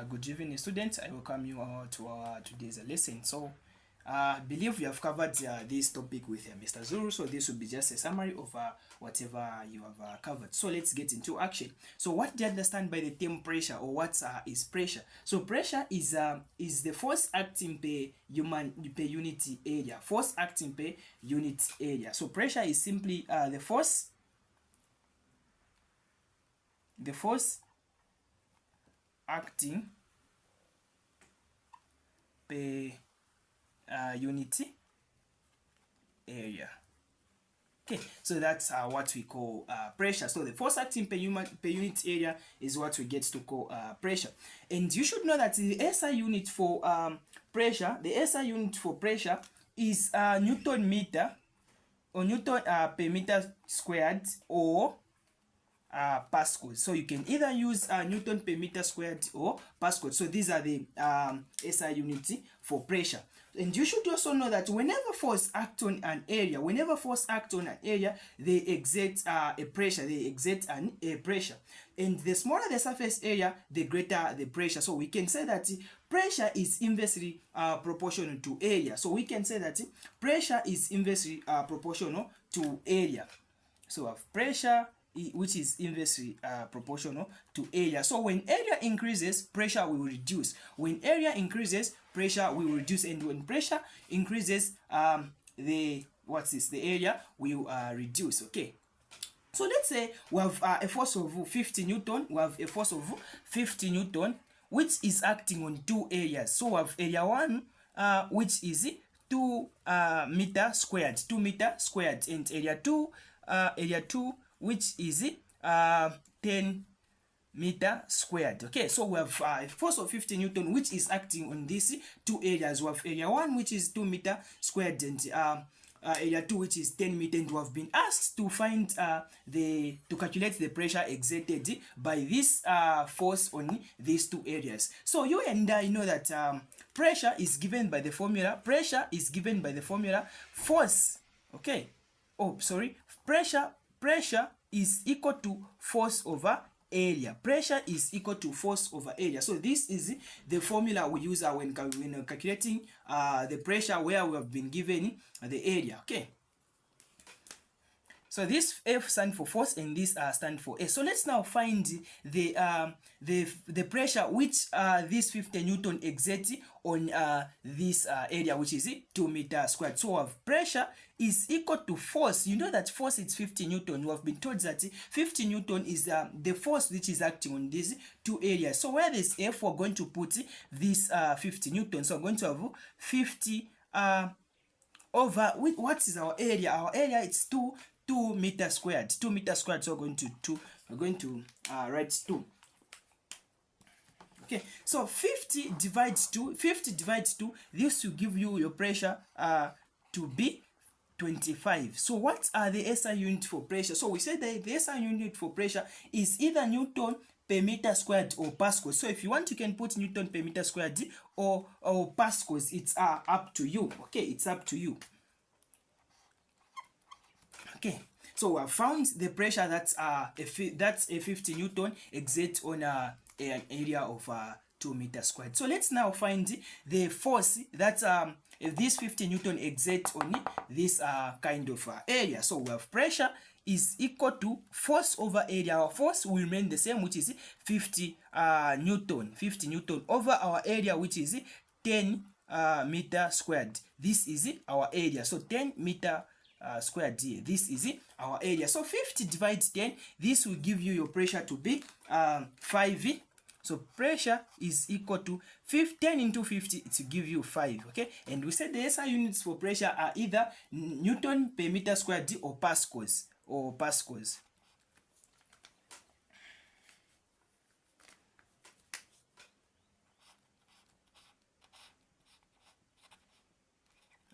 Good evening, students. I welcome you all to our today's lesson. So, I believe we have covered this topic with Mr. Zuru. So, this will be just a summary of whatever you have covered. So, let's get into action. So, what do you understand by the term pressure, or what is pressure? So, pressure is the force acting per unit area. Force acting per unit area. So, pressure is simply the force acting per unit area. Okay, so that's what we call pressure. So the force acting per unit area is what we get to call pressure. And you should know that the SI unit for pressure, is Newton meter, or Newton per meter squared, or Pascal. So you can either use Newton per meter squared or Pascal. So these are the SI units for pressure. And you should also know that whenever force act on an area, they exert a pressure. A pressure. And the smaller the surface area, the greater the pressure. So we can say that pressure is inversely proportional to area. So we can say that pressure is inversely proportional to area. So we have pressure, which is inversely proportional to area. So when area increases, pressure will reduce. When area increases, pressure will reduce. And when pressure increases, the area will reduce. Okay. So let's say we have a force of 50 Newton. We have a force of 50 Newton, which is acting on two areas. So we have area 1, which is 2 meter squared, and area 2, which is 10 meter squared. Okay, so we have a force of 50 Newton, which is acting on these two areas. We have area 1, which is 2 meter squared, and area 2, which is 10 meter. And we have been asked to find to calculate the pressure exerted by this force on these two areas. So you and I know that pressure is given by the formula. Force. Okay. Oh, sorry. Pressure is equal to force over area. Pressure is equal to force over area. So this is the formula we use when calculating the pressure, where we have been given the area. Okay. So this F stands for force, and this stands for A. So let's now find the pressure which this 50 Newton exerts on this area, which is 2 meter squared. So we have pressure is equal to force. You know that force is 50 Newton. We have been told that 50 Newton is the force which is acting on these two areas. So where there's F, we're going to put this 50 Newton. So we're going to have 50 over, what is our area? Our area is 2 meter squared. 2 meter squared. So we're going to write 2. Okay, so 50 divides 2. This will give you your pressure to be 25. So what are the SI units for pressure? So we said that the SI unit for pressure is either Newton per meter squared or Pascal. So if you want, you can put Newton per meter squared or Pascals. It's up to you. Okay, it's up to you. Okay, so we have found the pressure that's a 50 Newton exerts on an area of 2 meter squared. So let's now find the force that this 50 Newton exerts on this kind of area. So we have pressure is equal to force over area. Our force will remain the same, which is 50 Newton over our area, which is 10 meter squared. This is our area. So 10 meter squared here. This is our area. So 50 divided 10, this will give you your pressure to be 5. So pressure is equal to 10 into 50, it will give you 5. Okay, and we said the SI units for pressure are either Newton per meter squared or Pascals.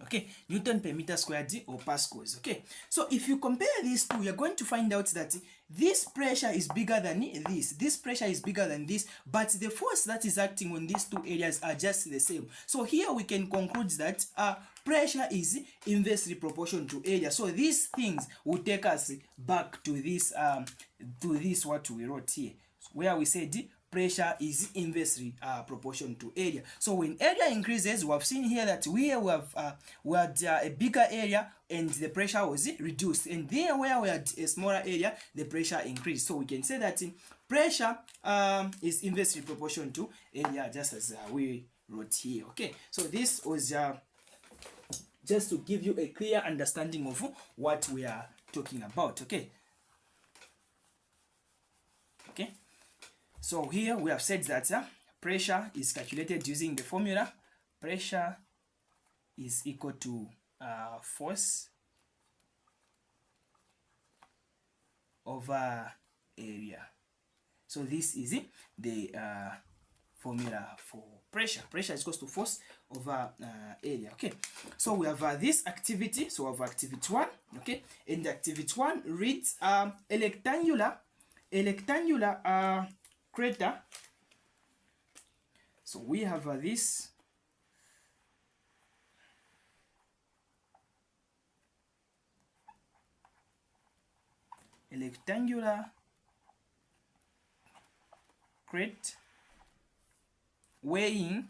Okay, Newton per meter squared or Pascals. Okay, so if you compare these two, you're going to find out that this pressure is bigger than this pressure is bigger than this, but the force that is acting on these two areas are just the same. So here we can conclude that pressure is inversely proportional to area. So these things will take us back to this what we wrote here, where we said pressure is inversely proportional to area. So when area increases, we have seen here that we had a bigger area and the pressure was reduced, and there where we had a smaller area, the pressure increased. So we can say that pressure is inversely proportional to area, just as we wrote here. Okay, so this was just to give you a clear understanding of what we are talking about. Okay. So here we have said that pressure is calculated using the formula. Pressure is equal to force over area. So this is the formula for pressure. Pressure is equal to force over area. Okay, so we have this activity. So we have activity 1. Okay, and activity 1 reads a rectangular crater. So we have this rectangular crate weighing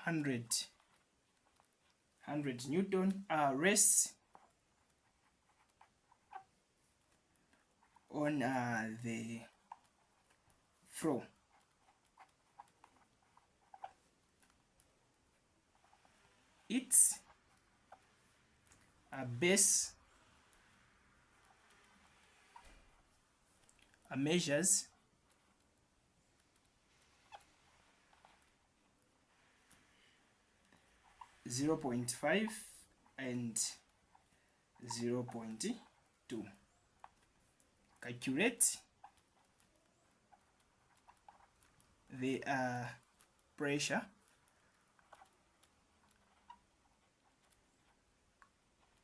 100 Newton rests on the floor. Its base measures 0.5 and 0.2. Calculate the pressure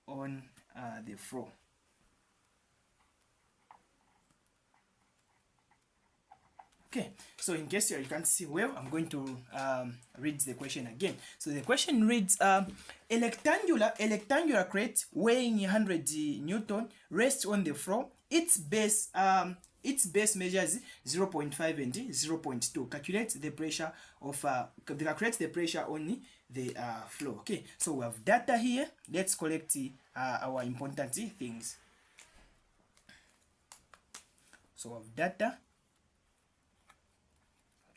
on the floor. Okay, so in case you can't see well, I'm going to read the question again. So the question reads, a rectangular crate weighing 100 Newton rests on the floor. Its base measures 0.5 and 0.2. Calculate the pressure of calculate the pressure on the floor. Okay, so we have data here. Let's collect our important things. So we have data.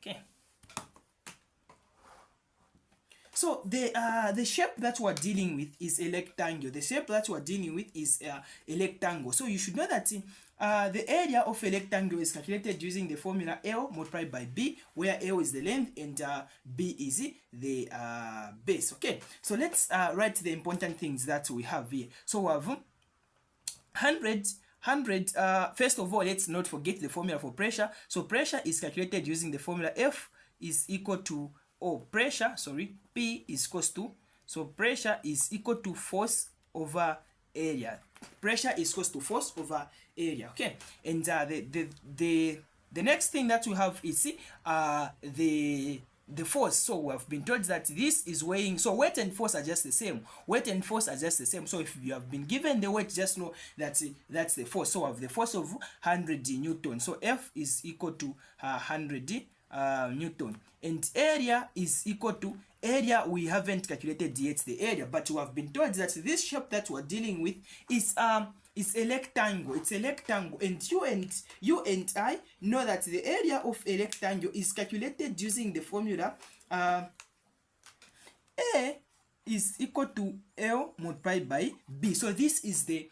Okay. So the shape that we're dealing with is a rectangle. The shape that we're dealing with is a rectangle. So you should know that the area of a rectangle is calculated using the formula L multiplied by B, where L is the length and B is the base. Okay. So let's write the important things that we have here. So we have 100. First of all, let's not forget the formula for pressure. So pressure is calculated using the formula F is equal to P is equals to, so pressure is equal to force over area. Pressure is equals to force over area. Okay, and the next thing that we have is the force. So we have been told that this is weighing, so weight and force are just the same. Weight and force are just the same. So if you have been given the weight, just know that that's the force. So we have the force of 100 Newton. So F is equal to 100 Newton, and area is equal to, area we haven't calculated yet the area, but we have been told that this shape that we're dealing with is a rectangle. It's a rectangle, and you and I know that the area of a rectangle is calculated using the formula A is equal to L multiplied by B. So this is the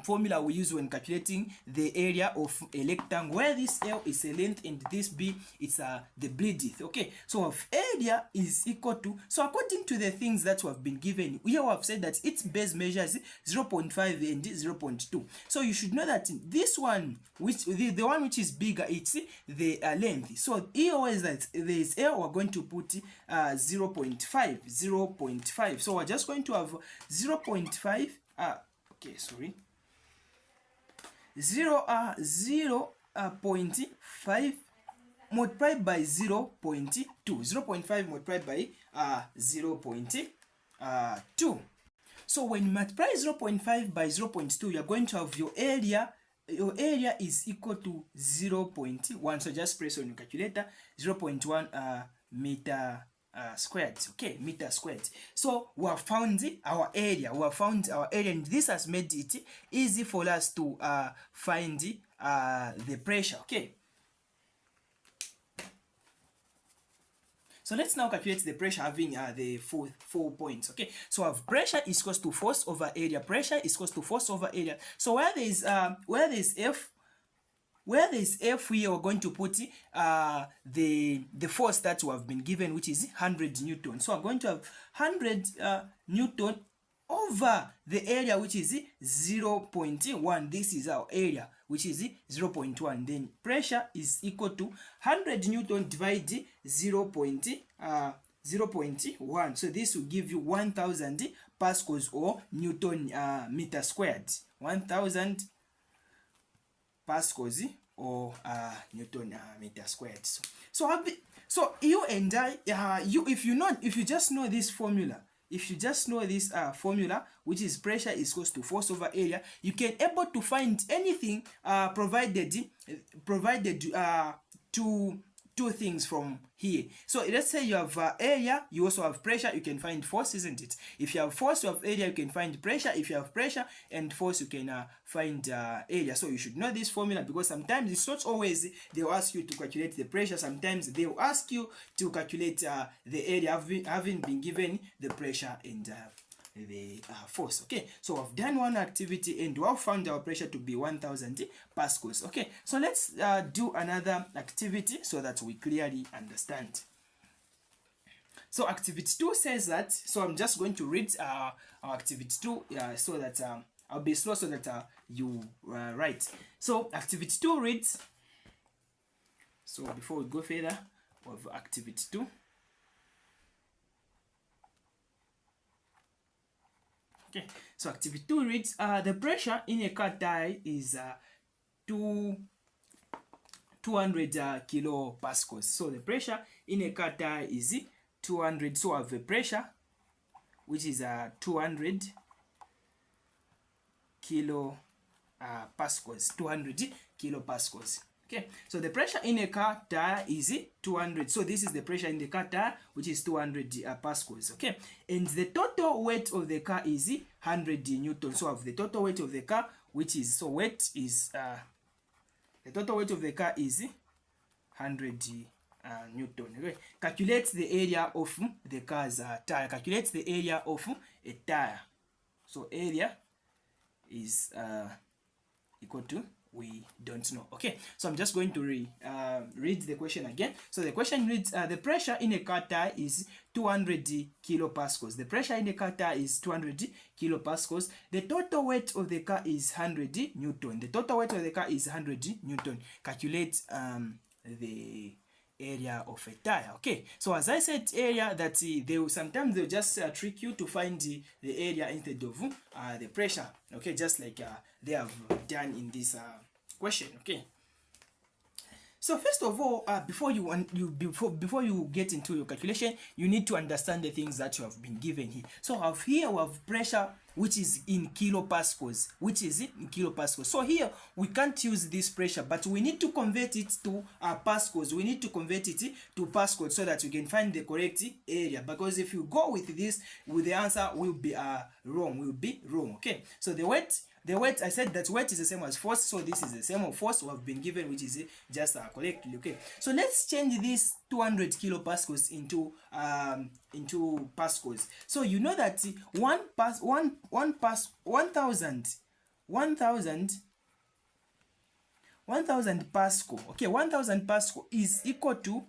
formula we use when calculating the area of a rectangle, where this L is a length and this B is the breadth. Okay, so if area is equal to, so according to the things that we have been given, we have said that its base measures 0.5 and 0.2. So you should know that this one, which the one which is bigger, it's the length. So here always that there is L, we're going to put 0.5. So we're just going to have 0.5. Okay, sorry. 0.5 multiplied by 0.2. 0.5 multiplied by 0.2. So when you multiply 0.5 by 0.2, you're going to have your area. Your area is equal to 0.1. So just press on your calculator, 0.1 meter squared. Okay, meter squared. So we have found our area. We have found our area, and this has made it easy for us to find the pressure. Okay. So let's now calculate the pressure having the four points. Okay, so we have pressure is equals to force over area. Pressure is equals to force over area. So where there is F, where there is F, here we're going to put the force that we have been given, which is 100 Newton. So I'm going to have 100 Newton over the area, which is 0.1. This is our area, which is 0.1. Then pressure is equal to 100 Newton divided 0.1. So this will give you 1000 pascals or Newton meter squared. 1000 pascals or Newton meter squared. So you and I, if you just know this formula, if you just know this formula, which is pressure is equals to force over area, you can able to find anything provided two things from here. So let's say you have area, you also have pressure, you can find force, isn't it? If you have force, you have area, you can find pressure. If you have pressure and force, you can find area. So you should know this formula, because sometimes it's not always they will ask you to calculate the pressure. Sometimes they will ask you to calculate the area having been given the pressure and the force. Okay, so I've done one activity and we've found our pressure to be 1000 pascals. Okay, so let's do another activity so that we clearly understand. So activity 2 says that, so I'm just going to read our activity 2 so that I'll be slow so that you write. So activity 2 reads, so before we go further, we have activity 2. Okay, so activity 2 reads, the pressure in a car tire is 200 kilopascals. So the pressure in a car tire is 200. So I have a pressure which is 200 kilopascals. 200 kilopascals. Okay, so the pressure in a car tire is 200. So this is the pressure in the car tire, which is 200 pascals. Okay, and the total weight of the car is 100 Newton. So I have the total weight of the car, which is, so weight is the total weight of the car is 100 Newton. Okay, calculate the area of the car's tire. Calculate the area of a tire. So area is equal to, we don't know. Okay, so I'm just going to read the question again. So the question reads, the pressure in a car tire is 200 kilopascals. The pressure in a car tire is 200 kilopascals. The total weight of the car is 100 Newton. The total weight of the car is 100 Newton. Calculate the area of a tire. Okay, so as I said area, that they will sometimes they'll just trick you to find the area instead of the pressure. Okay, just like they have done in this question. Okay, so first of all, before you get into your calculation, you need to understand the things that you have been given here. So here we have pressure, which is in kilopascals, So here we can't use this pressure, but we need to convert it to pascals. We need to convert it to pascals so that we can find the correct area. Because if you go with this, the answer will be wrong. Okay, so the weight, I said that weight is the same as force, so this is the same of force we have been given, which is just correctly. Okay, so let's change this 200 kilopascals into pascals. So you know that 1000 pascal. Okay, 1000 pascal is equal to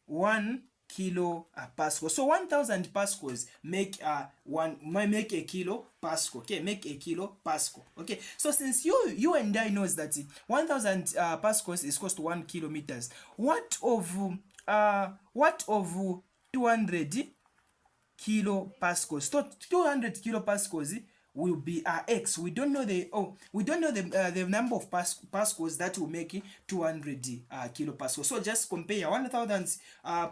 1 kilo pascal. So 1000 pascals make a kilo pascal. Okay, make a kilo pascal. Okay, so since you and I knows that 1000 pascals is equals to 1 kilometers, what of 200 kilopascals? So 200 kilopascals, will be x. We don't know the the number of pascals that will make it 200 kilopascals. So just compare 1000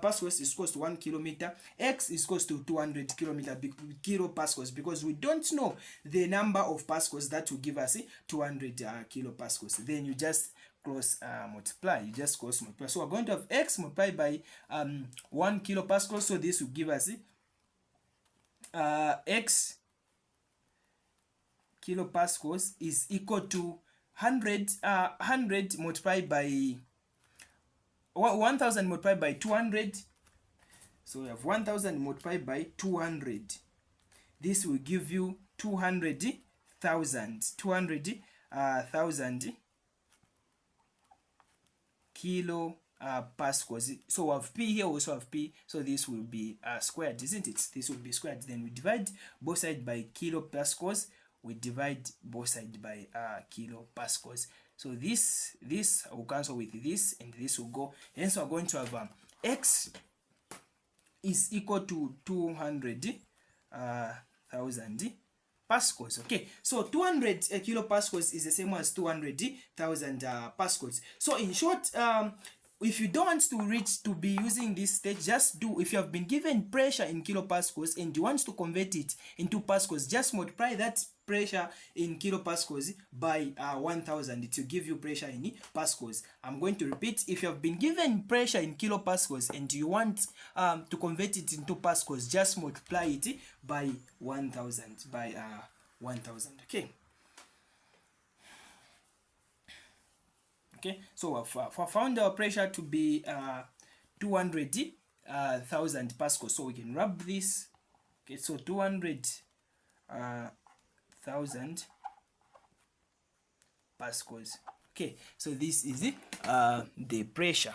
pascals is equals to 1 kilometer, x is equals to 200 kilopascals, because we don't know the number of pascals that will give us 200 kilopascals. Then you just cross multiply. You just cross multiply. So we're going to have x multiplied by 1 kilopascal. So this will give us x kilopascals is equal to 100 multiplied by 1000 multiplied by 200. So we have 1000 multiplied by 200. This will give you 200,000 kilo pascals. So we have p here, also have p, so this will be squared, isn't it? This will be squared. Then we divide both sides by kilopascals. We divide both sides by kilopascals. So this will cancel with this, and this will go. Hence we're going to have x is equal to 200,000 pascals. Okay, so 200 kilopascals is the same as 200,000 pascals. So in short, if you don't want to reach to be using this stage, just do, if you have been given pressure in kilopascals and you want to convert it into pascals, just multiply that pressure in kilopascals by 1000. It will give you pressure in pascals. I'm going to repeat. If you have been given pressure in kilopascals and you want to convert it into pascals, just multiply it by 1000, by 1000. Okay. Okay, so I've found our pressure to be 200,000 pascals. So we can rub this. Okay, so 200,000 pascals. Okay, so this is the pressure.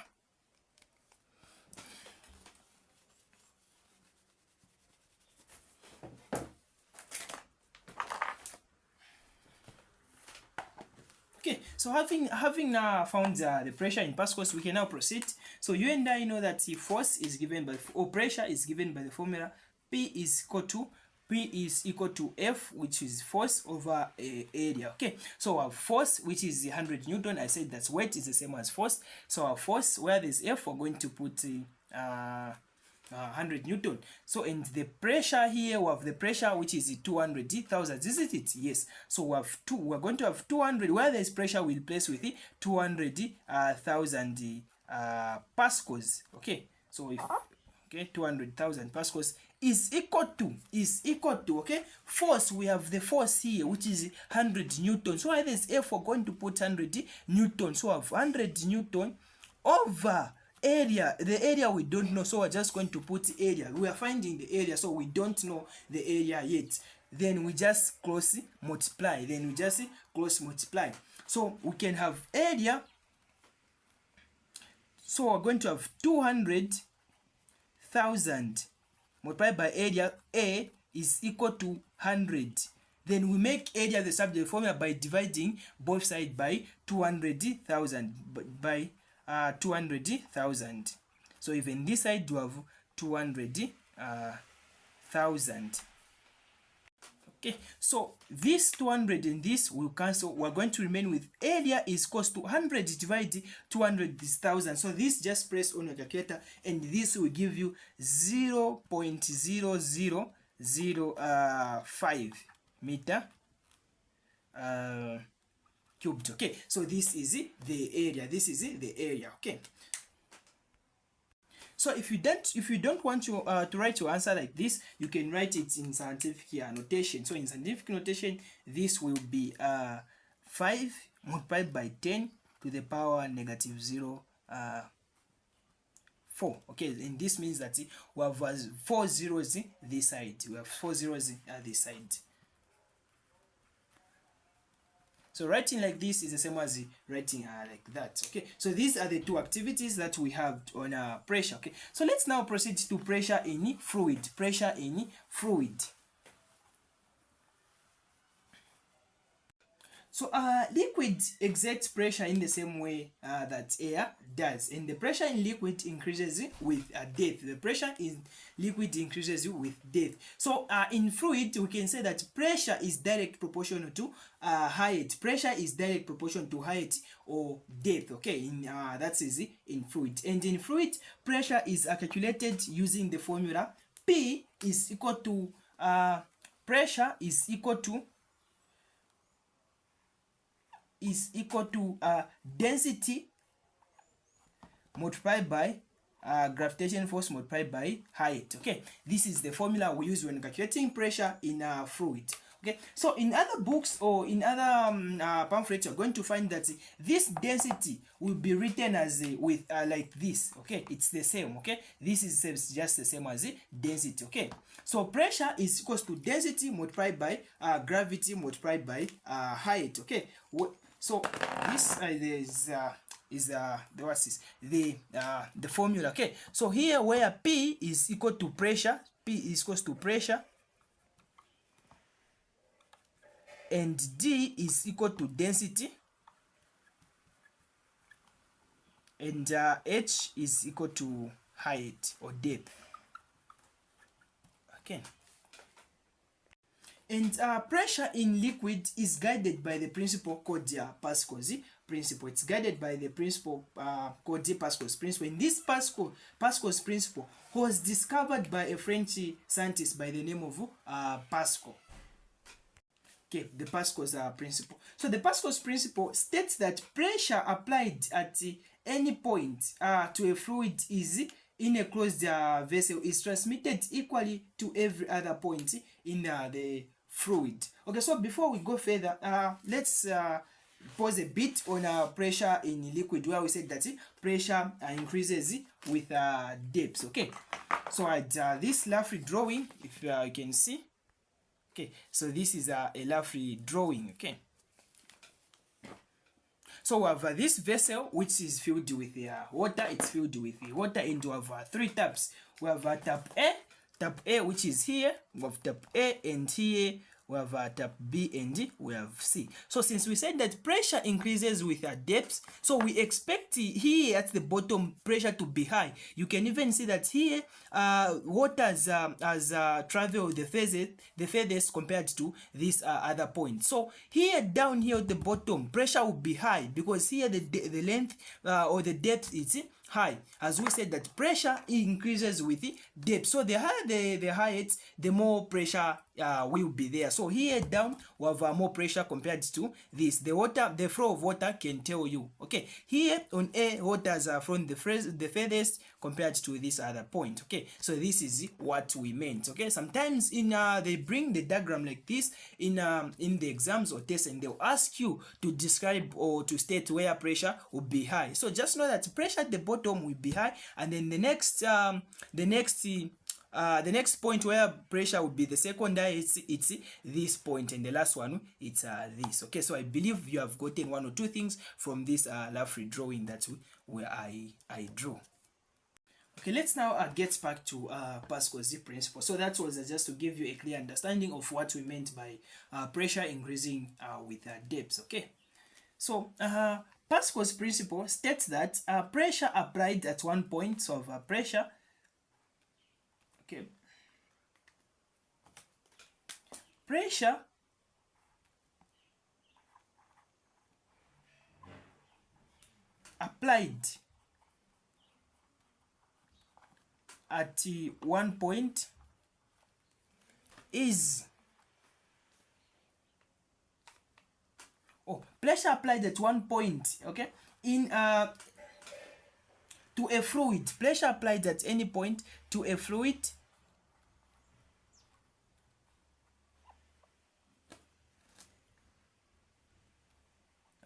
Okay, so having found the pressure in pascals, we can now proceed. So you and I know that the force is given by, or pressure is given by the formula P is equal to F, which is force over area. Okay, so our force, which is 100 Newton, I said that weight is the same as force. So our force, where there's F, we're going to put 100 Newton. So in the pressure here, we have the pressure which is 200,000, isn't it? Yes. So we're going to have 200. Where there's pressure, we'll place with 200,000 pascals. Okay. So if 200,000 pascals is equal to okay, force, we have the force here which is 100 Newton. So where there's F, we're going to put 100 Newton. So we have 100 Newton over area. The area we don't know, so we're just going to put area. We are finding the area, so we don't know the area yet. Then we just cross multiply. So we can have area. So we're going to have 200,000 multiplied by area. A is equal to 100. Then we make area the subject formula by dividing both sides by 200,000 by 200,000. So even this side you have 200,000. Okay, so this 200 and this will cancel. We're going to remain with area is equals to 100 divided 200 is 1000. So this just press on your calculator and this will give you 0.0005 meter cubed. Okay, so this is the area. Okay, so if you don't want to write your answer like this, you can write it in scientific notation. So in scientific notation, this will be 5 multiplied by 10 to the power negative 4. Okay, and this means that we have 4 zeros this side. We have 4 zeros this side. So writing like this is the same as writing like that. Okay, so these are the two activities that we have on pressure. Okay, so let's now proceed to pressure in fluid. So liquid exerts pressure in the same way that air does, and the pressure in liquid increases with depth. The pressure in liquid increases with depth. So in fluid, we can say that pressure is direct proportional to height. Pressure is direct proportional to height or depth. Okay, in that is in fluid. And in fluid, pressure is calculated using the formula P is equal to pressure is equal to density multiplied by gravitation force multiplied by height. Okay, this is the formula we use when calculating pressure in a fluid. Okay, so in other books or in other pamphlets, you're going to find that this density will be written as with like this. Okay, it's the same. Okay, this is just the same as density. Okay, so pressure is equals to density multiplied by gravity multiplied by height. Okay, so this is the formula. Okay, so here where P is equal to pressure, P is equals to pressure, and D is equal to density, and H is equal to height or depth. Okay, and pressure in liquid is guided by the principle called Pascal's principle. It's guided by the principle called Pascal's principle. And this Pascal's principle was discovered by a French scientist by the name of Pascal. Okay, the Pascal's principle. So the Pascal's principle states that pressure applied at any point to a fluid is in a closed vessel is transmitted equally to every other point in the fluid. Okay, so before we go further, let's pause a bit on pressure in liquid, where we said that pressure increases with depth. Okay, so at this lovely drawing, if you can see, okay, so this is a lovely drawing. Okay, so we have this vessel which is filled with water. It's filled with water, and we have three taps. We have tap A which is here, we have tap A, and here we have tap B, and we have C. So since we said that pressure increases with depth, so we expect here at the bottom pressure to be high. You can even see that here water has traveled the furthest compared to this other point. So here down here at the bottom, pressure will be high because here the length or the depth is high. As we said that pressure increases with the depth. So the higher the height, the more pressure will be there. So here down we have more pressure compared to this. The flow of water can tell you. Okay, here on A, waters are from the furthest compared to this other point. Okay, so this is what we meant. Okay, sometimes in they bring the diagram like this in the exams or tests, and they'll ask you to describe or to state where pressure will be high. So just know that pressure at the bottom will be high, and then the next point where pressure would be the second, it's this point, and the last one it's this. Okay, so I believe you have gotten one or two things from this lovely drawing that where I drew. Okay, let's now get back to Pascal's principle. So that was just to give you a clear understanding of what we meant by pressure increasing with depth. Okay, so Pascal's principle states that pressure applied at one point of pressure, okay, pressure applied at one point is pressure applied at one point, okay, in to a fluid. Pressure applied at any point to a fluid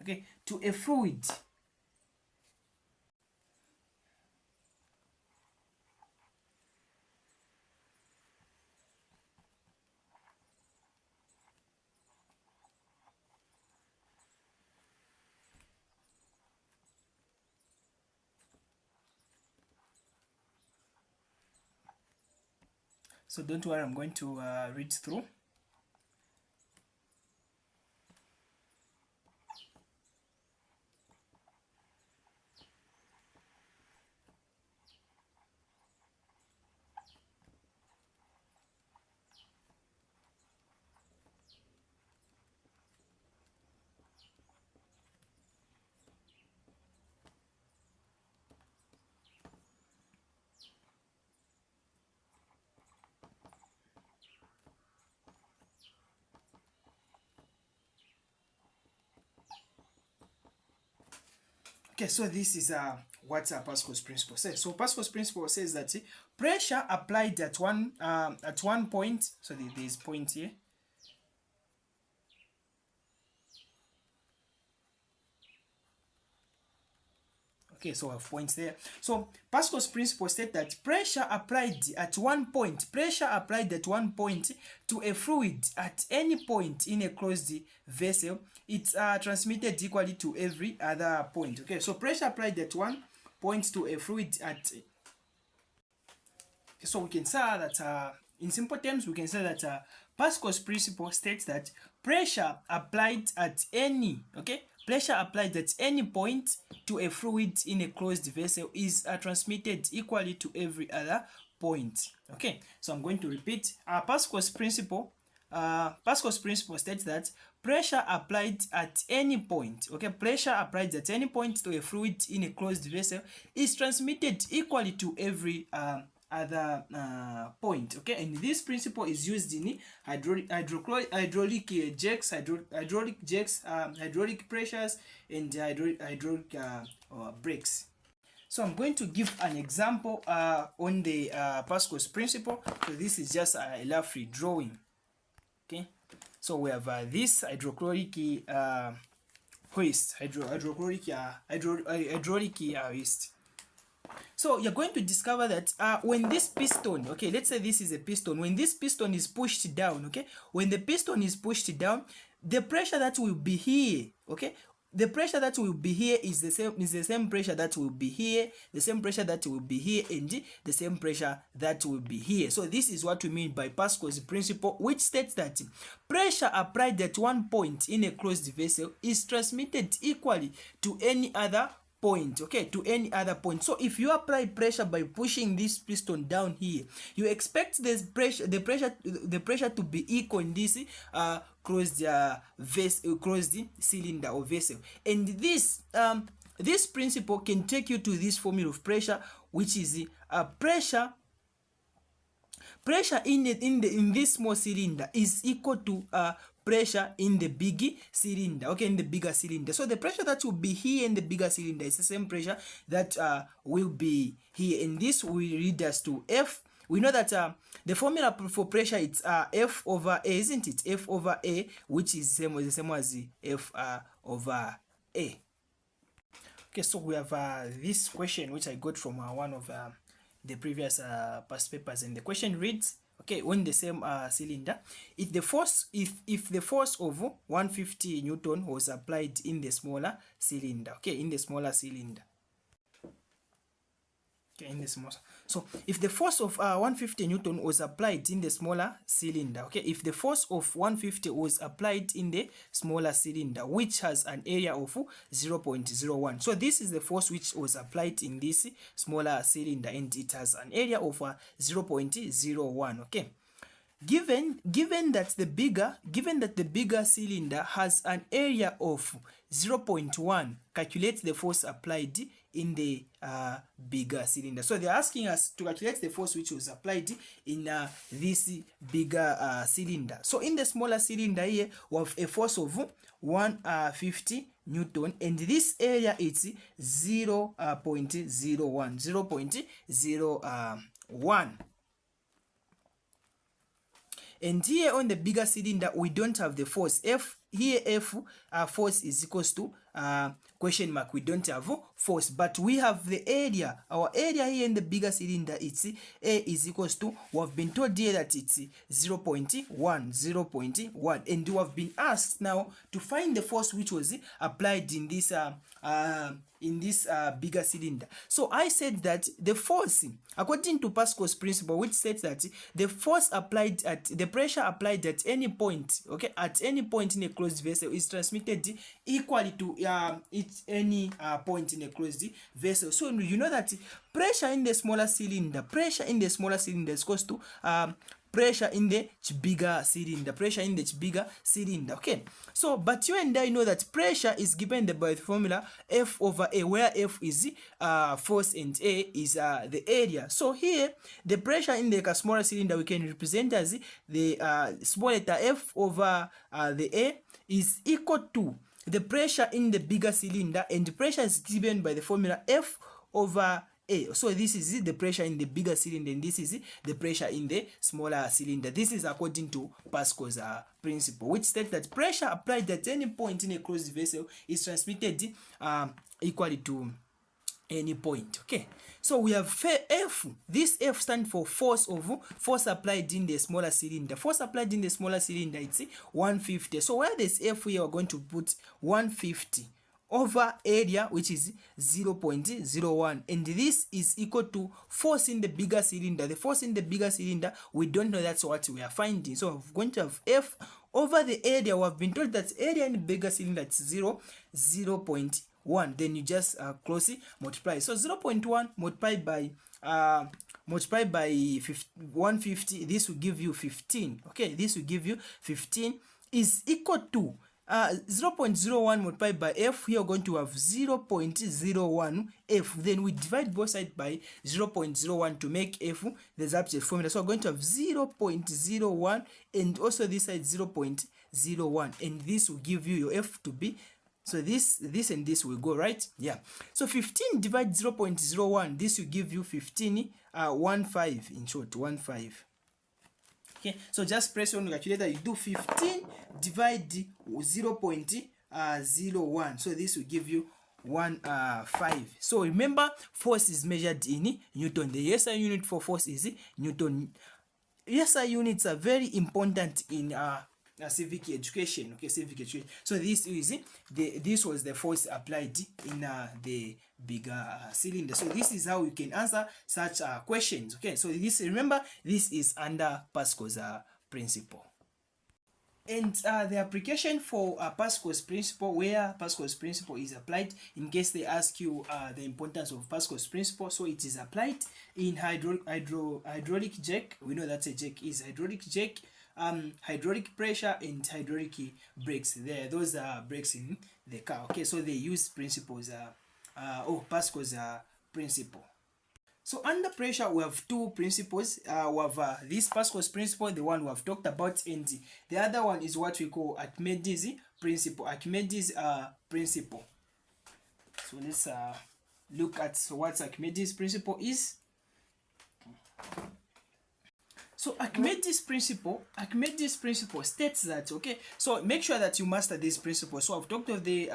okay, to a fluid so don't worry, I'm going to read through. Okay, so this is what Pascal's principle says. So Pascal's principle says that pressure applied at one point, so there's point here. Okay, so I have points there. So Pascal's principle states that pressure applied at one point to a fluid at any point in a closed vessel, it's transmitted equally to every other point. Okay, so pressure applied at one point to a fluid at. So we can say that in simple terms, we can say that Pascal's principle states that pressure applied at any, pressure applied at any point to a fluid in a closed vessel is transmitted equally to every other point. Okay, so I'm going to repeat. Pascal's principle states that pressure applied at any point, pressure applied at any point to a fluid in a closed vessel is transmitted equally to every other point. Okay, and this principle is used in hydraulic jacks, hydraulic pressures, and hydraulic brakes. So I'm going to give an example on the Pascal's principle. So this is just a roughly drawing. Okay, so we have this hydraulic hoist, hydraulic hoist. So you're going to discover that when this piston, let's say this is a piston, when this piston is pushed down, when the piston is pushed down, the pressure that will be here, the pressure that will be here is the same pressure that will be here, the same pressure that will be here, and the same pressure that will be here. So this is what we mean by Pascal's principle, which states that pressure applied at one point in a closed vessel is transmitted equally to any other point, to any other point. So if you apply pressure by pushing this piston down here, you expect this pressure, the pressure to be equal in this closed cylinder or vessel. And this principle can take you to this formula of pressure, which is pressure in this small cylinder is equal to pressure in the big cylinder, in the bigger cylinder. So the pressure that will be here in the bigger cylinder is the same pressure that will be here, and this will lead us to F. We know that the formula for pressure it's F over A, isn't it? F over A, which is the same as F over A. Okay, so we have this question which I got from one of the previous past papers, and the question reads, on the same cylinder, if the force of 150 Newton was applied in the smaller cylinder, in the smaller cylinder, so if the force of 150 Newton was applied in the smaller cylinder, if the force of 150 was applied in the smaller cylinder, which has an area of 0.01, so this is the force which was applied in this smaller cylinder, and it has an area of 0.01. Given that the bigger cylinder has an area of 0.1, calculate the force applied in the bigger cylinder. So they're asking us to calculate the force which was applied in this bigger cylinder. So in the smaller cylinder here, we have a force of 150 Newton, and this area is 0.01. And here on the bigger cylinder, we don't have the force. F here, F force is equals to question mark. We don't have force, but we have the area. Our area here in the bigger cylinder, it's A is equals to, we have been told here that it's 0.1, and we have been asked now to find the force which was applied in this bigger cylinder. So I said that the force, according to Pascal's principle, which states that the force applied at the pressure applied at any point, at any point in a closed vessel is transmitted equally to any point in a closed vessel. So you know that pressure in the smaller cylinder is equals to pressure in the bigger cylinder, So but you and I know that pressure is given by the formula F over A, where F is force and A is the area. So here the pressure in the smaller cylinder we can represent as the small letter F over the A is equal to the pressure in the bigger cylinder, and the pressure is given by the formula F over A. So this is the pressure in the bigger cylinder, and this is the pressure in the smaller cylinder. This is according to Pascal's principle, which states that pressure applied at any point in a closed vessel is transmitted equally to any point. Okay, so we have F. This F stands for force applied in the smaller cylinder. Force applied in the smaller cylinder, it's 150. So where there's F here, we're going to put 150 over area, which is 0.01, and this is equal to force in the bigger cylinder. The force in the bigger cylinder, we don't know, that's what we are finding. So we're going to have F over the area. We have been told that area in the bigger cylinder is 0.1. Then you just closely multiply. So 0.1 multiplied by 150, this will give you 15. Okay, this will give you 15 is equal to 0.01 multiplied by F. Here we're going to have 0.01 F. Then we divide both sides by 0.01 to make F the subject formula. So we're going to have 0.01, and also this side 0.01, and this will give you your F to be, so this and this will go, right? Yeah. So 15 divided 0.01, this will give you 15, 15, in short, 15. Okay, so just press on the calculator, you do 15 divide 0.01, so this will give you 15. So remember, force is measured in Newton. The SI unit for force is Newton. SI units are very important in civic education. Okay, civic education. So this is this was the force applied in the bigger cylinder. So this is how you can answer such questions. Okay, so this, remember, this is under Pascal's principle. And the application for Pascal's principle, where Pascal's principle is applied, in case they ask you the importance of Pascal's principle. So it is applied in hydraulic jack. We know that a jack is hydraulic jack, hydraulic pressure, and hydraulic brakes. Those are brakes in the car. Okay, so they use principles, Pascal's principle. So under pressure, we have two principles. We have this Pascal's principle, the one we have talked about, and the other one is what we call Archimedes principle. Archimedes principle. So let's look at what Archimedes principle is. So Archimedes principle states that, okay, so make sure that you master this principle. So I've talked of the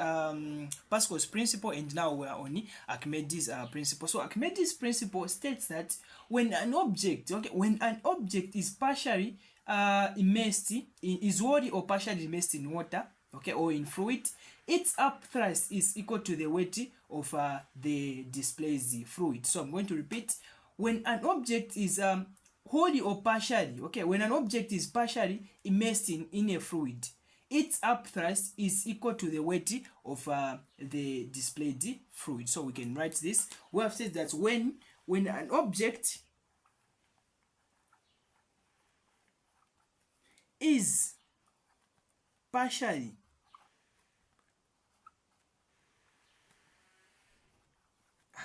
Pascal's principle, and now we are on Archimedes principle. So Archimedes principle states that when an object, okay, when an object is partially immersed is wholly or partially immersed in water, okay, or in fluid, its up thrust is equal to the weight of the displaced fluid. So I'm going to repeat: when an object is wholly or partially, okay, when an object is partially immersed in a fluid, its up thrust is equal to the weight of the displayed fluid. So we can write this. We have said that when an object is partially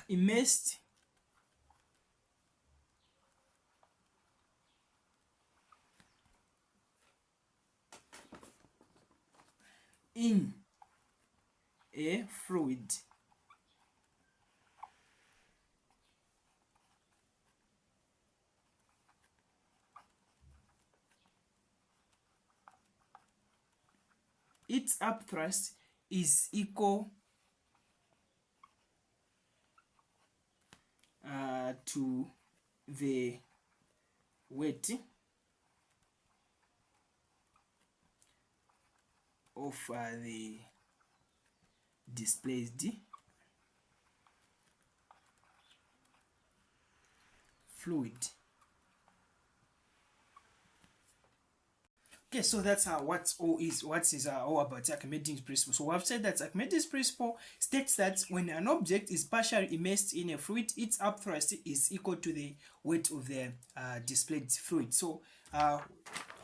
immersed in a fluid, its up thrust is equal to the weight of the displaced fluid. Okay, so that's what is all about Archimedes principle. So we have said that Archimedes principle states that when an object is partially immersed in a fluid, its up thrust is equal to the weight of the displayed fluid. So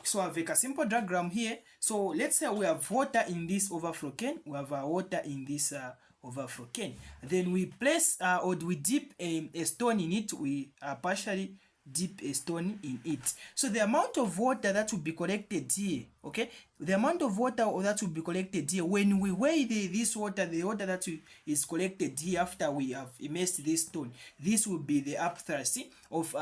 so I make a simple diagram here. So let's say we have water in this overflow can. We have water in this overflow can. Then we place or we dip a stone in it. We partially dip a stone in it. So the amount of water that will be collected here, Okay, the amount of water that will be collected here when we weigh this water, the water that is collected here after we have immersed this stone, this will be the upthrust of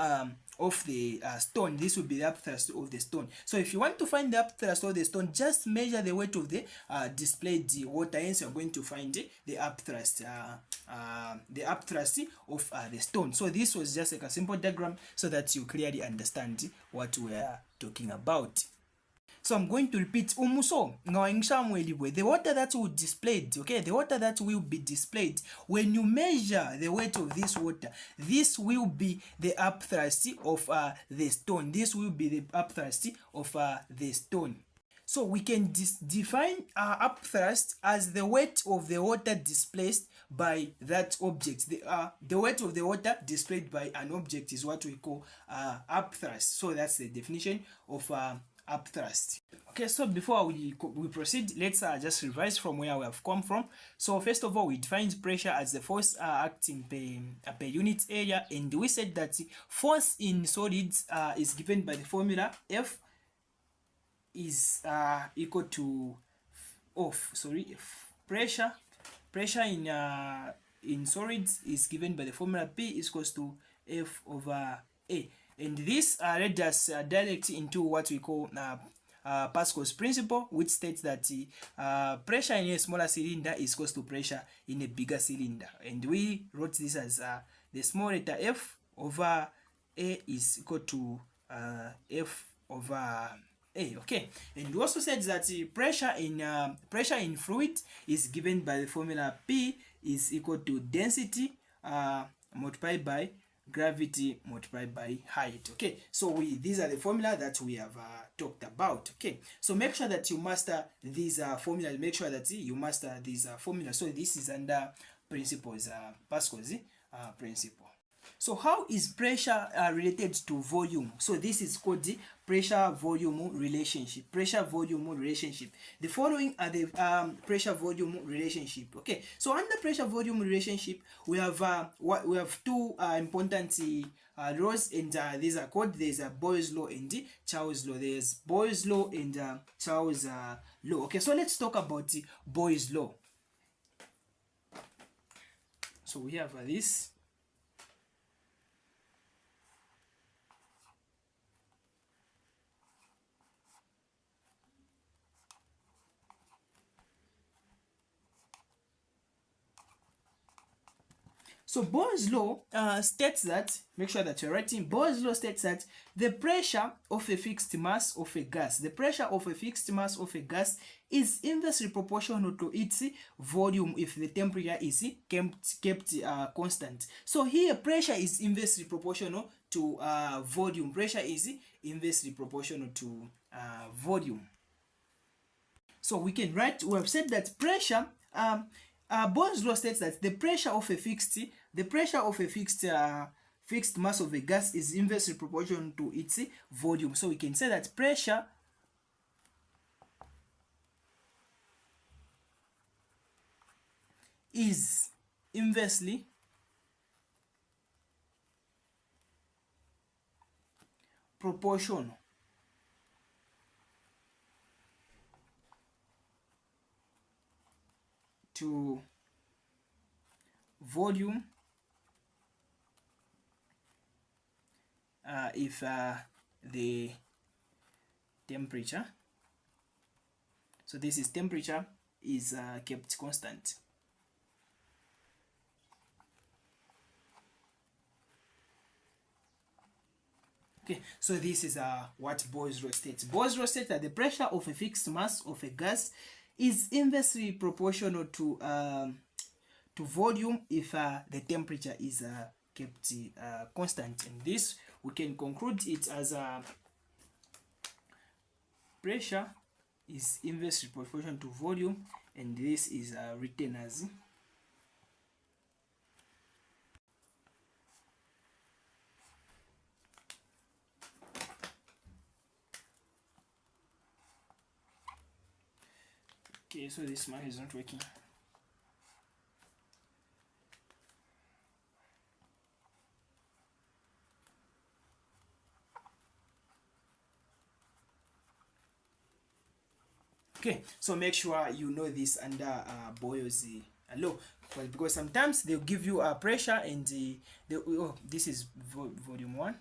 the stone. This will be the upthrust of the stone. So if you want to find the upthrust of the stone, just measure the weight of the displayed water. Hence you're going to find the upthrust of the stone. So this was just like a simple diagram so that you clearly understand what we are talking about. So I'm going to repeat umuso the water that will displayed, okay, the water that will be displayed when you measure the weight of this water, this will be the upthrust of the stone. This will be the upthrust of the stone. So we can define upthrust as the weight of the water displaced by that object. The weight of the water displayed by an object is what we call upthrust. So that's the definition of upthrust. Okay, so before we proceed, let's just revise from where we have come from. So first of all, we defined pressure as the force acting per unit area, and we said that force in solids is given by the formula F is equal to pressure in solids is given by the formula P is equals to F over A. And this led us directly into what we call Pascal's principle, which states that pressure in a smaller cylinder is equal to pressure in a bigger cylinder. And we wrote this as the small letter F over A is equal to F over A. Okay, and we also said that pressure in fluid is given by the formula P is equal to density multiplied by gravity multiplied by height. Okay, so these are the formula that we have talked about. Okay, so make sure that you master these formulas. Make sure that you master these formulas. So this is under principles, Pascal's principle. So how is pressure related to volume? So this is called the pressure-volume relationship. Pressure-volume relationship. The following are the pressure-volume relationship. Okay. So under pressure-volume relationship, we have two important laws, and these are called. There's a Boyle's law and the Charles law. There's Boyle's law and Charles law. Okay. So let's talk about the Boyle's law. So we have this. So Boyle's law states that, make sure that you're writing, Boyle's law states that the pressure of a fixed mass of a gas, the pressure of a fixed mass of a gas is inversely proportional to its volume if the temperature is kept constant. So here pressure is inversely proportional to volume. Pressure is inversely proportional to volume. So we can write, we have said that pressure, Boyle's law states that the pressure of a fixed mass of a gas is inversely proportional to its volume. So we can say that pressure is inversely proportional to volume if the temperature, so this is temperature, is kept constant. Okay, so this is what Boyle's law states. Boyle's law states that the pressure of a fixed mass of a gas is inversely proportional to volume if the temperature is kept constant. And this we can conclude it as pressure is inversely proportional to volume, and this is written as okay, so this mark is not working. Okay, so make sure you know this under Boyle's law, because sometimes they'll give you a pressure and this is volume 1.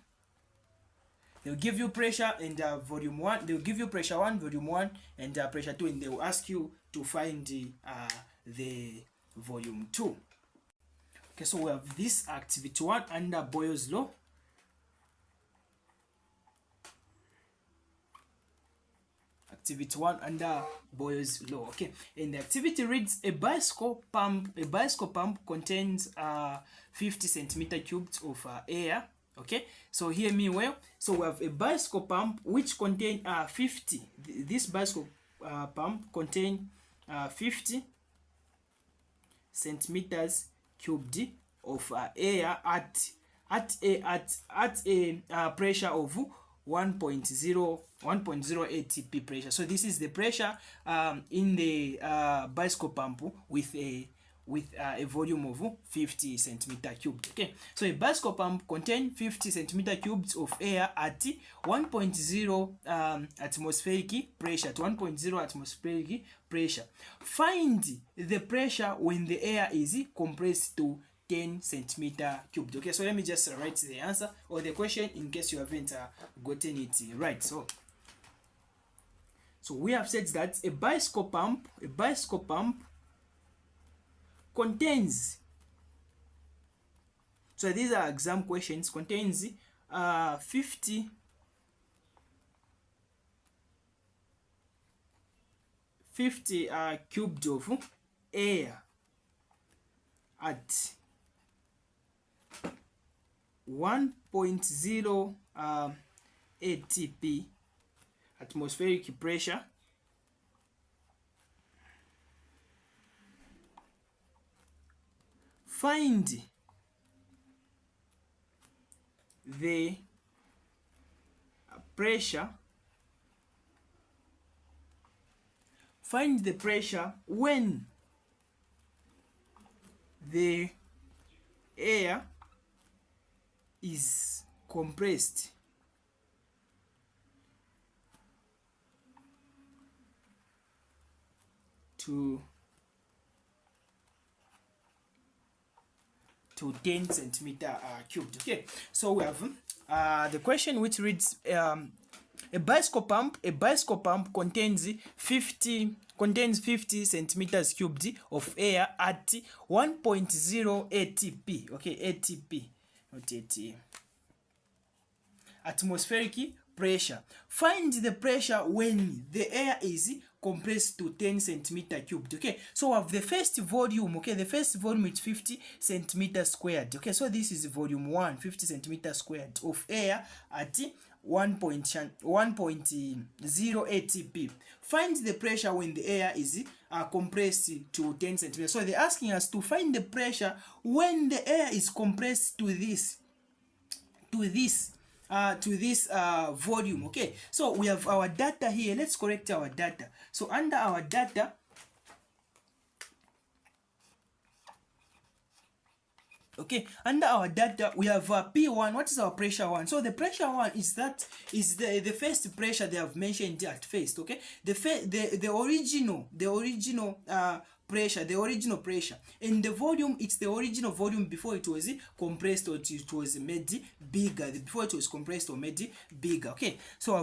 They'll give you pressure and volume 1. They'll give you pressure 1, volume 1, and pressure 2, and they will ask you to find the volume 2. Okay, so we have this activity 1 under Boyle's law. Activity 1 under Boyle's law. Okay, and the activity reads: a bicycle pump contains 50 centimeter cubes of air. Okay, so hear me well. So we have a bicycle pump which contain 50. This bicycle pump contain 50 centimeters cubed of air at a pressure of 1.0 atp pressure. So this is the pressure in the bicycle pump with a volume of 50 centimeter cubed. Okay, so a bicycle pump contains 50 centimeter cubes of air at 1.0 atmospheric pressure. At 1.0 atmospheric pressure, find the pressure when the air is compressed to 10 centimeter cubed. Okay, so let me just write the answer or the question in case you haven't gotten it right. So we have said that a bicycle pump contains, so these are exam questions, contains 50 cubed of air at 1.0 atp atmospheric pressure. Find the pressure. Find the pressure when the air is compressed to 10 centimeter cubed. Okay, so we have the question which reads a bicycle pump contains 50 centimeters cubed of air at 1.0 atp. Okay, atp, not AT, atmospheric pressure. Find the pressure when the air is compressed to 10 centimeter cubed. Okay, so we have the first volume. Okay, the first volume is 50 centimeter squared. Okay, so this is volume 1, 50 centimeter squared of air at 1.0 atp. Find the pressure when the air is compressed to 10 centimeters. So they're asking us to find the pressure when the air is compressed to this volume. Okay, so we have our data here. Let's correct our data. So under our data, okay, under our data we have P1. What is our pressure 1? So the pressure 1 is the first pressure they have mentioned at first. Okay, the original pressure, the original pressure, and the volume, it's the original volume before it was compressed or it was made bigger, before it was compressed or made bigger. Okay, so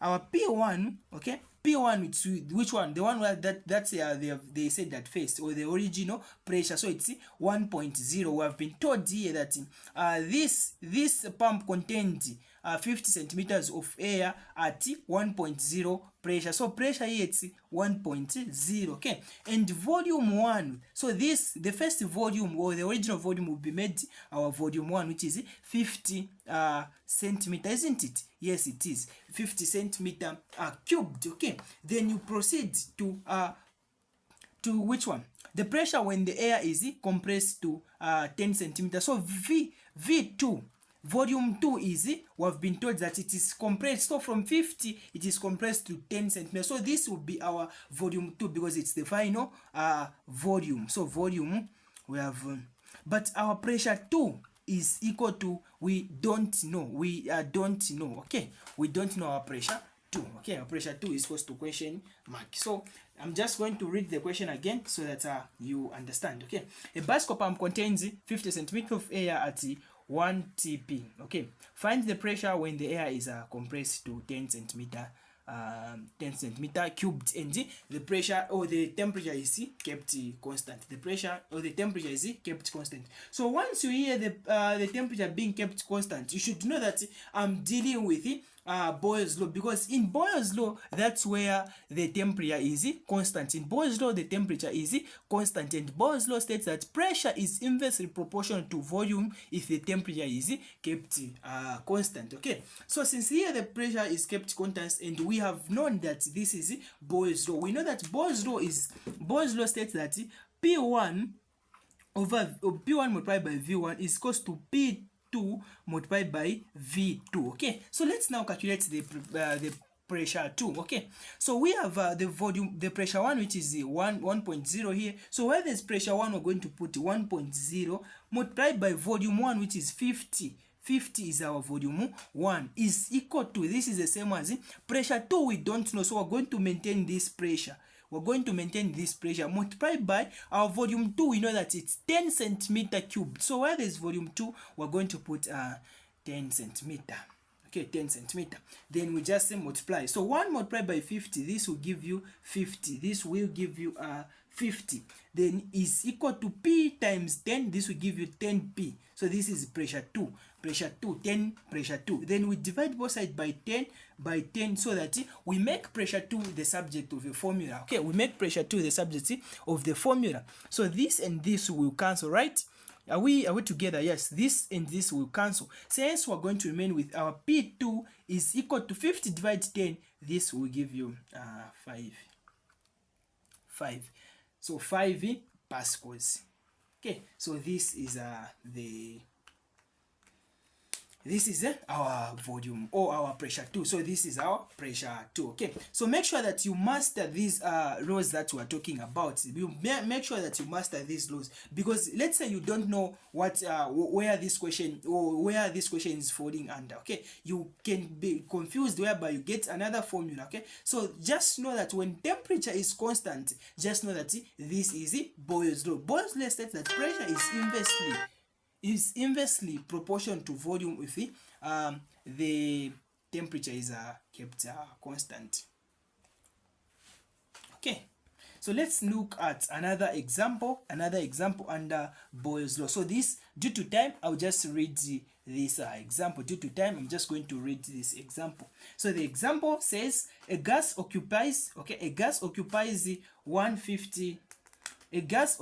our P1, okay, P1, which one? The one where that's they said that first, or the original pressure. So it's 1.0. We have been told here that this pump contained 50 centimeters of air at 1.0 pressure. So pressure here it's 1.0. Okay, and volume 1. So the first volume or the original volume will be made our volume 1, which is 50 centimeter, isn't it? Yes, it is 50 centimeter cubed. Okay, then you proceed to which one? The pressure when the air is compressed to 10 centimeters. So V2. Volume 2 is, we have been told that it is compressed. So from 50, it is compressed to 10 centimeters. So this will be our volume 2 because it's the final volume. So volume, we have, but our pressure 2 is equal to, we don't know. Okay, we don't know our pressure 2. 2. Okay, pressure 2 is equals to question mark. So I'm just going to read the question again so that you understand. Okay, a bicycle pump contains 50 centimeters of air at 1 TP. Okay, find the pressure when the air is compressed to 10 centimeter 10 centimeter cubed, and the pressure or the temperature is kept constant. The pressure or the temperature is kept constant. So once you hear the temperature being kept constant, you should know that I'm dealing with Boyle's law, because in Boyle's law that's where the temperature is constant. In Boyle's law the temperature is constant, and Boyle's law states that pressure is inversely proportional to volume if the temperature is kept constant. Okay, so since here the pressure is kept constant and we have known that this is Boyle's law, we know that Boyle's law states that P1 over P1 multiplied by V1 is equals to P2 multiplied by V2. Okay, so let's now calculate the pressure 2. Okay, so we have the pressure 1, which is 1.0 here. So where there's pressure 1, we're going to put 1.0 multiplied by volume 1, which is 50. 50 is our volume 1, is equal to, this is the same as pressure 2 we don't know, so we're going to maintain this pressure. We're going to maintain this pressure multiplied by our volume 2. We know that it's 10 centimeter cubed. So where there's volume 2, we're going to put 10 centimeter. Okay, 10 centimeter. Then we just say multiply. So 1 multiplied by 50, this will give you 50. This will give you 50. Then is equal to P times 10. This will give you 10P. So this is pressure 2. Pressure 2, 10, pressure 2. Then we divide both sides by 10 so that we make pressure 2 the subject of the formula. Okay, we make pressure 2 the subject of the formula. So this and this will cancel, right? Are we together? Yes, this and this will cancel. So hence we're going to remain with our P2 is equal to 50 divided 10. This will give you 5. So 5 pascals. Okay, so this is our volume or our pressure 2. So this is our pressure 2. Okay, so make sure that you master these laws that we are talking about. You make sure that you master these laws, because let's say you don't know what where this question is falling under. Okay, you can be confused whereby you get another formula. Okay, so just know that when temperature is constant, just know that this is Boyle's law. Boyle's law states that pressure is inversely proportional to volume if the temperature is kept constant. Okay, so let's look at another example under Boyle's law. So this, due to time, I'll just read this example. Due to time, I'm just going to read this example. So the example says a gas occupies 150. A gas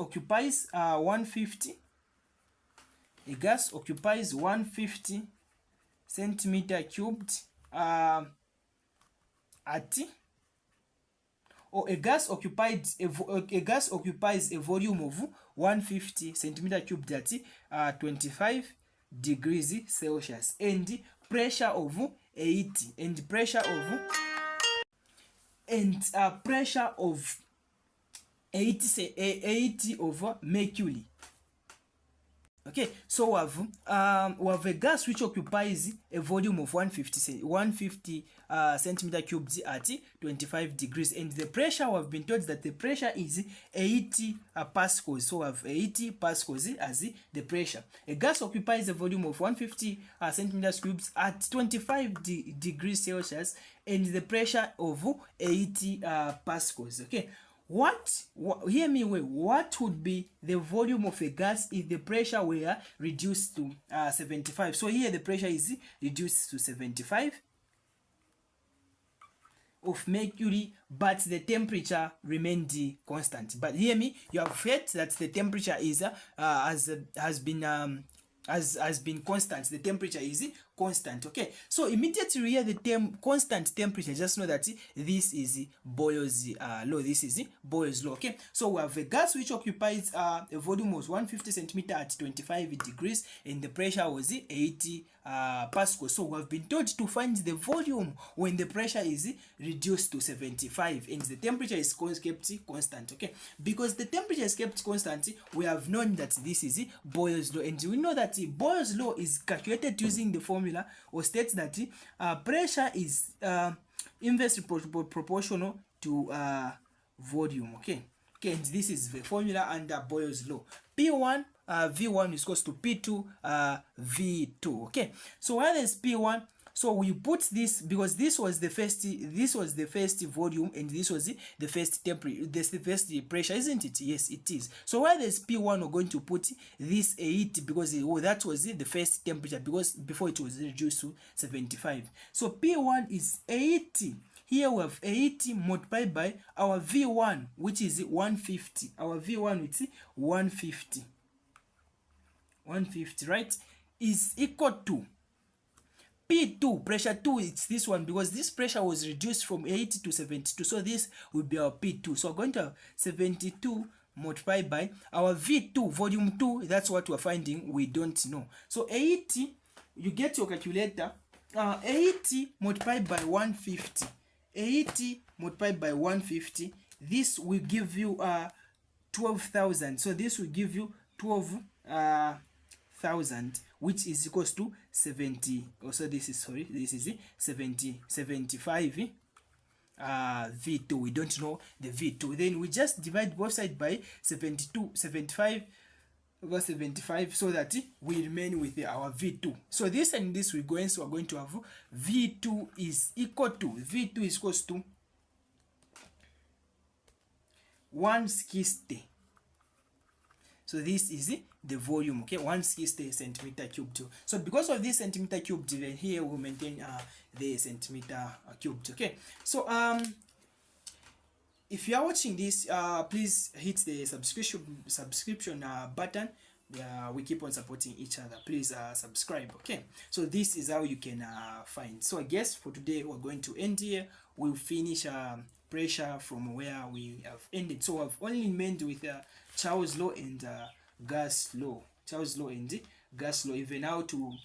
occupies 150 centimeter cubed a gas occupies a volume of 150 centimeter cubed at 25 degrees Celsius and pressure of 80 and pressure of 80 over mercury. Okay, so we have a gas which occupies a volume of 150 centimeter cubed at 25 degrees, and the pressure, we have been told that the pressure is 80 pascals. So we have 80 pascals as the pressure. A gas occupies a volume of 150 centimeters cubed at 25 degrees Celsius and the pressure of 80 pascals. Okay, hear me well, what would be the volume of a gas if the pressure were reduced to 75? So here the pressure is reduced to 75 of mercury, but the temperature remained constant. But hear me, you have heard that the temperature is has been constant. The temperature is constant. Okay, so immediately we hear the term constant temperature, just know that this is Boyle's law. This is Boyle's law. Okay, so we have a gas which occupies a volume was 150 centimeter at 25 degrees and the pressure was 80 pascals. So we have been told to find the volume when the pressure is reduced to 75 and the temperature is kept constant. Okay, because the temperature is kept constant, we have known that this is Boyle's law, and we know that Boyle's law is calculated using the formula, or states that pressure is inversely proportional to volume. Okay, and this is the formula under Boyle's law. P1 V1 is equals to P2 V2. Okay, so where is P1? So we put this because this was the first volume, and this was the first temperature, this the first pressure, isn't it? Yes, it is. So where there's P1, we're going to put this 80 because that was the first temperature, because before it was reduced to 75. So P1 is 80. Here we have 80 multiplied by our V1, which is 150. Our V1, which is 150. 150, right? Is equal to P2, pressure 2, it's this one, because this pressure was reduced from 80 to 72. So this will be our P2. So we're going to have 72 multiplied by our V2, volume 2. That's what we're finding. We don't know. So 80, you get your calculator. 80 multiplied by 150. 80 multiplied by 150. This will give you 12,000. So this will give you 12,000, which is equals to 70. Also, this is 75 V2. We don't know the V2. Then we just divide both sides by 75 over 75, so that we remain with our V2. So this and this we go, so we're going to have V2 is equals to 160. So this is the volume, okay, 160 centimeter cubed. So because of this centimeter cubed, then here we'll maintain the centimeter cubed. Okay, so if you are watching this, please hit the subscription button. We keep on supporting each other. Please subscribe. Okay, so this is how you can find. So I guess for today we're going to end here. We'll finish pressure from where we have ended. So I've only remained with Charles' law and gas law. Charles' law and gas law. Even how to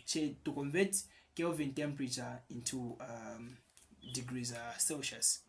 convert Kelvin temperature into degrees Celsius.